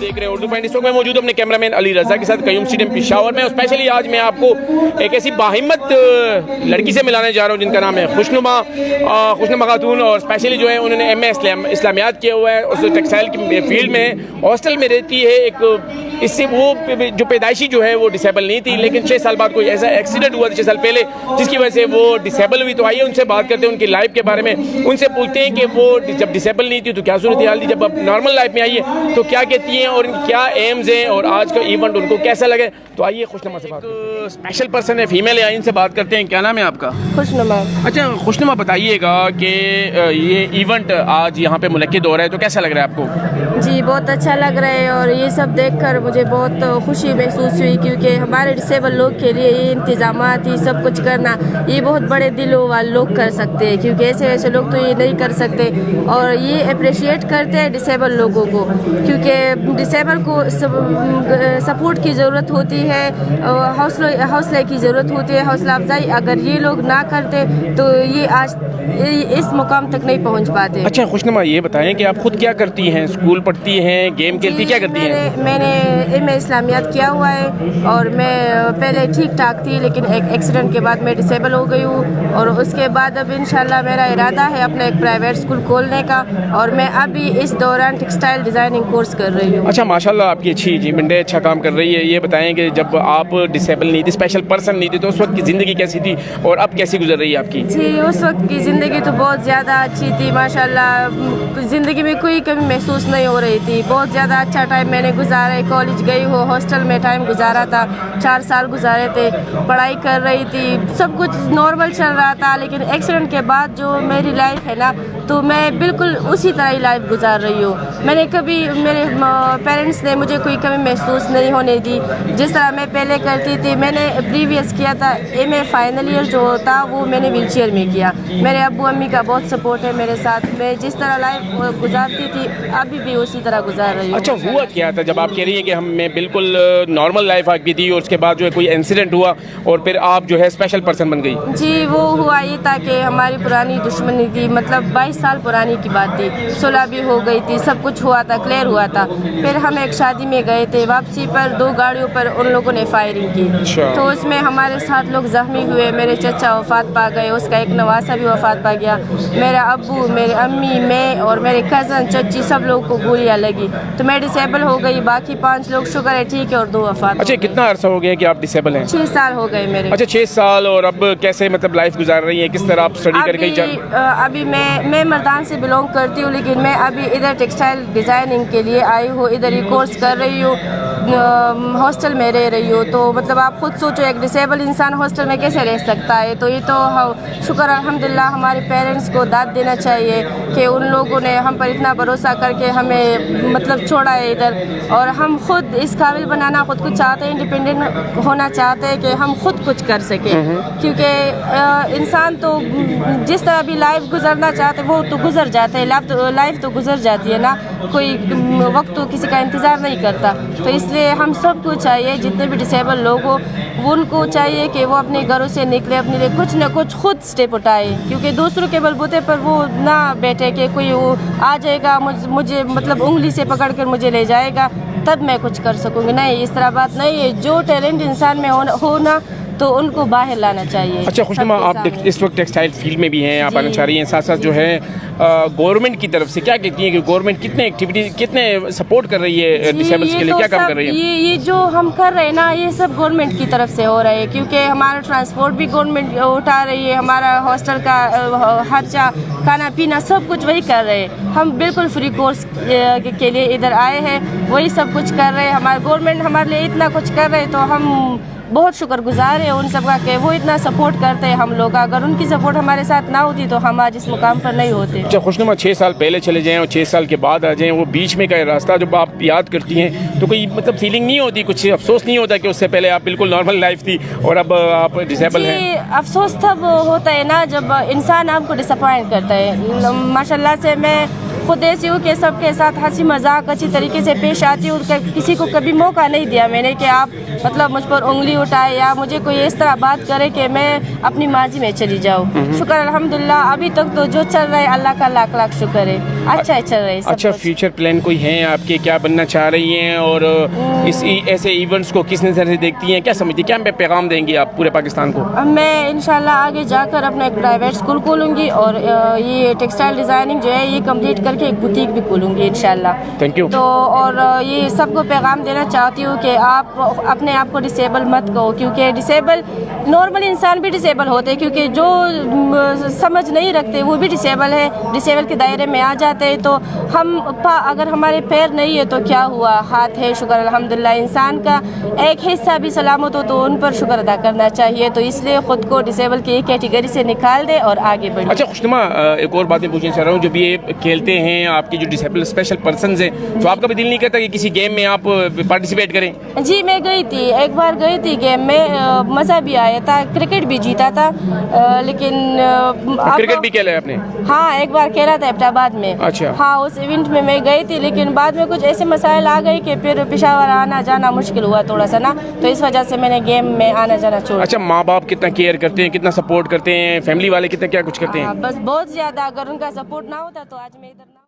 देख रहे हैं उर्दू पॉइंट। इस वक्त मैं मौजूद अपने कैमरामैन अली रजा के साथ कयूम स्टेडियम पेशावर में। और स्पेशली आज मैं आपको एक ऐसी बाहिम्मत लड़की से मिलाने जा रहा हूँ जिनका नाम है खुशनुमा खातून। और स्पेशली जो है उन्होंने MA इस्लामियात किया हुआ है, उस टेक्सटाइल की फील्ड में हॉस्टल में रहती है। एक इससे वो जो पैदाइशी जो है वो डिसेबल नहीं थी, लेकिन 6 साल बाद कोई ऐसा एक्सीडेंट हुआ था 6 साल पहले जिसकी वजह से वो डिसेबल हुई। तो आइए उनसे बात करते हैं उनकी लाइफ के बारे में, उनसे पूछते हैं कि वो जब डिसेबल नहीं थी तो क्या सूरत हाल थी, जब अब नॉर्मल लाइफ में आई है तो क्या कहती हैं और क्या एम्स हैं और आज का इवेंट उनको कैसा लगे। तो आइए खुशनुमा से बात करते हैं। स्पेशल पर्सन है, फीमेल है, इनसे बात करते हैं। क्या नाम है आपका? खुशनुमा। अच्छा खुशनुमा, बताइएगा कि ये इवेंट आज यहाँ पे मुनक्किद हो रहा है तो कैसा लग रहा है आपको? जी बहुत अच्छा लग रहा है और ये सब देखकर मुझे बहुत खुशी महसूस हुई, क्योंकि हमारे डिसेबल लोग के लिए ये इंतजामात ये सब कुछ करना ये बहुत बड़े दिलों वाले लोग कर सकते हैं, क्योंकि ऐसे ऐसे लोग तो ये नहीं कर सकते। और ये अप्रिशिएट करते हैं डिसेबल लोगों को, क्योंकि डिसेबल को सपोर्ट की ज़रूरत होती है, हौसले की ज़रूरत होती है, हौसला अफजाई। अगर ये लोग ना करते तो ये आज इस मुकाम तक नहीं पहुंच पाते। अच्छा खुशनुमा, ये बताएं कि आप खुद क्या करती हैं? स्कूल पढ़ती हैं, गेम खेलती हैं, क्या करती हैं? मैंने MA इस्लामियात किया हुआ है और मैं पहले ठीक ठाक थी, लेकिन एक एक्सीडेंट के बाद मैं डिसेबल हो गई हूँ। और उसके बाद अब इंशाल्लाह मेरा इरादा है अपना एक प्राइवेट स्कूल खोलने का, और मैं अभी इस दौरान टेक्सटाइल डिज़ाइनिंग कोर्स कर रही हूँ। अच्छा माशाल्लाह, आपकी अच्छी अचीवमेंट है, अच्छा काम कर रही है। ये बताएं कि जब आप डिसेबल नहीं थी, स्पेशल पर्सन नहीं थी, तो उस वक्त की ज़िंदगी कैसी थी और अब कैसी गुजर रही है आपकी? जी उस वक्त की ज़िंदगी तो बहुत ज़्यादा अच्छी थी माशाल्लाह, ज़िंदगी में कोई कमी महसूस नहीं हो रही थी। बहुत ज़्यादा अच्छा टाइम मैंने गुजारा है, कॉलेज गई हो, हॉस्टल में टाइम गुजारा था, 4 साल गुजारे थे, पढ़ाई कर रही थी, सब कुछ नॉर्मल चल रहा था। लेकिन एक्सीडेंट के बाद जो मेरी लाइफ है ना, तो मैं बिल्कुल उसी तरह ही लाइफ गुजार रही हूँ। मैंने कभी मेरे पेरेंट्स ने मुझे कोई कमी महसूस नहीं होने दी, जिस तरह मैं पहले करती थी। मैंने प्रीवियस किया था MA फाइनल ईयर जो था वो मैंने व्हीलचेयर में किया। मेरे अब्बू अम्मी का बहुत सपोर्ट है मेरे साथ, मैं जिस तरह लाइफ गुजारती थी अभी भी उसी तरह गुजार रही हूँ। अच्छा हुआ क्या था जब आप कह रही हैं कि मैं बिल्कुल नॉर्मल लाइफ आपकी थी और उसके बाद जो है कोई इंसिडेंट हुआ और फिर आप जो है स्पेशल पर्सन बन गई? जी वो हुआ ये था कि हमारी पुरानी दुश्मनी थी, मतलब 22 साल पुरानी की बात थी, सुलह भी हो गई थी, सब कुछ हुआ था, क्लियर हुआ था। फिर हम एक शादी में गए थे, वापसी पर 2 गाड़ियों पर उन लोगों ने फायरिंग की। तो उसमें हमारे 7 लोग जख्मी हुए। मेरे चचा वफात पा गए, उसका एक नवासा भी वफात पा गया। मेरा अब्बू, मेरे अम्मी, मैं और मेरे कज़न चची सब लोगों को गोलियां लगी, तो मैं डिसेबल हो गई। बाकी 5 लोग शुक्र है ठीक है और 2 वफात। अच्छा कितना अरसा हो गया कि आप डिसेबल हैं? 6 साल हो गए मेरे। अच्छा 6 साल। और अब कैसे मतलब लाइफ गुजार रही है, किस तरह आप स्टडी करके? अभी मैं मर्दान से बिलोंग करती हूँ, लेकिन मैं अभी इधर टेक्सटाइल डिज़ाइनिंग के लिए आई हूँ, इधर ही कोर्स कर रही हूँ, हॉस्टल में रह रही हूँ। तो मतलब आप खुद सोचो एक डिसेबल इंसान हॉस्टल में कैसे रह सकता है। तो ये तो शुक्र अल्हम्दुलिल्लाह हमारे पेरेंट्स को दाद देना चाहिए कि उन लोगों ने हम पर इतना भरोसा करके हमें मतलब छोड़ा है इधर। और हम खुद इस काबिल बनाना खुद को चाहते हैं, इंडिपेंडेंट होना चाहते हैं कि हम खुद कुछ कर सकें, क्योंकि इंसान तो जिस तरह भी लाइफ गुजरना चाहते वो तो गुजर जाते हैं, लाइफ तो गुजर जाती है ना, कोई वक्त तो किसी का इंतज़ार नहीं करता। तो इसलिए हम सबको चाहिए, जितने भी डिसेबल लोग हो उनको चाहिए कि वो अपने घरों से निकले, अपने लिए कुछ न कुछ खुद स्टेप उठाए, क्योंकि दूसरों के बलबूते पर वो ना बैठे कि कोई वो आ जाएगा मुझे मतलब उंगली से पकड़ कर मुझे ले जाएगा तब मैं कुछ कर सकूँगी। नहीं, इस तरह बात नहीं है। जो टैलेंट इंसान में होना तो उनको बाहर लाना चाहिए। अच्छा खुशनुमा, आप इस वक्त टेक्सटाइल फील्ड में भी हैं, आप आना चाह रही हैं, साथ साथ जो है गवर्नमेंट की तरफ से क्या कहती हैं कि गवर्नमेंट कितने सपोर्ट कर रही है डिसेबल्स के लिए, क्या काम कर रही है? ये जो हम कर रहे हैं ना, ये सब गवर्नमेंट की तरफ से हो रहा है, क्योंकि हमारा ट्रांसपोर्ट भी गवर्नमेंट उठा रही है, हमारा हॉस्टल का खर्चा, खाना पीना सब कुछ वही कर रहे हैं। हम बिल्कुल फ्री कोर्स के लिए इधर आए हैं, वही सब कुछ कर रहे हैं। हमारे गवर्नमेंट हमारे लिए इतना कुछ कर रहे हैं, तो हम बहुत शुक्रगुजार है उन सब का कि वो इतना सपोर्ट करते हैं हम लोग। अगर उनकी सपोर्ट हमारे साथ ना होती तो हम आज इस मुकाम पर नहीं होते। अच्छा खुशनुमा, 6 साल पहले चले जाएं और 6 साल के बाद आ जाएं, वो बीच में का रास्ता जब आप याद करती हैं तो कोई मतलब फीलिंग नहीं होती, कुछ अफसोस नहीं होता कि उससे पहले आप बिल्कुल नॉर्मल लाइफ थी और अब आप डिसेबल हैं? अफसोस तब होता है ना जब इंसान आपको डिसअपॉइंट करता है। माशाल्लाह से मैं खुद ऐसी हूँ कि सबके साथ हंसी मजाक अच्छी तरीके से पेश आती हूँ। किसी को कभी मौका नहीं दिया मैंने कि आप मतलब मुझ पर उंगली उठाए या मुझे कोई इस तरह बात करे कि मैं अपनी माजी में चली जाऊँ। शुक्र अल्हम्दुलिल्लाह, अभी तक तो जो चल रहा है अल्लाह का लाख लाख शुक्र है, अच्छा है चल रहा है सब अच्छा, कुछ। फ्यूचर प्लान कोई हैं आपके, क्या बनना चाह रही हैं और इस ऐसे इवेंट्स को किस नज़र से देखती हैं, क्या समझती हैं, क्या पैगाम देंगी आप पूरे पाकिस्तान को? अब मैं इंशाल्लाह आगे जाकर अपना एक प्राइवेट स्कूल खोलूँगी और ये टेक्सटाइल डिज़ाइनिंग जो है ये कंप्लीट करके एक बुटीक भी खोलूँगी इंशाल्लाह। Thank you. तो और ये सबको पैगाम देना चाहती हूँ कि आप अपने आप को डिसेबल मत कहो, क्योंकि डिसेबल नॉर्मल इंसान भी डिसेबल होते हैं, क्योंकि जो समझ नहीं रखते वो भी डिसेबल है, डिसेबल के दायरे में आ जाते हैं। तो हम अगर हमारे पैर नहीं है तो क्या हुआ, हाथ है शुक्र अल्हम्दुलिल्लाह। इंसान का एक हिस्सा भी सलामत हो तो उन पर शुक्र अदा करना चाहिए, तो इसलिए ख़ुद को डिसेबल की एक कैटेगरी से निकाल दे और आगे बढ़े। अच्छा खुशनुमा, एक और बात मैं पूछना चाह रहा हूँ, जो भी ये खेलते हैं आपकी जो डिसेबल स्पेशल पर्सन हैं, तो आपका भी दिल नहीं करता कि किसी गेम में आप पार्टिसिपेट करें? जी मैं गई थी, एक बार गई थी गेम में, मज़ा भी आया था, क्रिकेट भी जीता था, लेकिन क्रिकेट भी खेला है आपने? हाँ एक बार खेला था एबटाबाद में। अच्छा। हाँ उस इवेंट में मैं गई थी, लेकिन बाद में कुछ ऐसे मसाइल आ गए कि फिर पेशावर आना जाना मुश्किल हुआ थोड़ा सा ना, तो इस वजह से मैंने गेम में आना जाना छोड़। अच्छा, माँ बाप कितना केयर करते हैं, कितना सपोर्ट करते हैं, फैमिली वाले कितना क्या कुछ करते हैं? बस बहुत ज़्यादा, अगर उनका सपोर्ट ना होता तो आज मैं इधर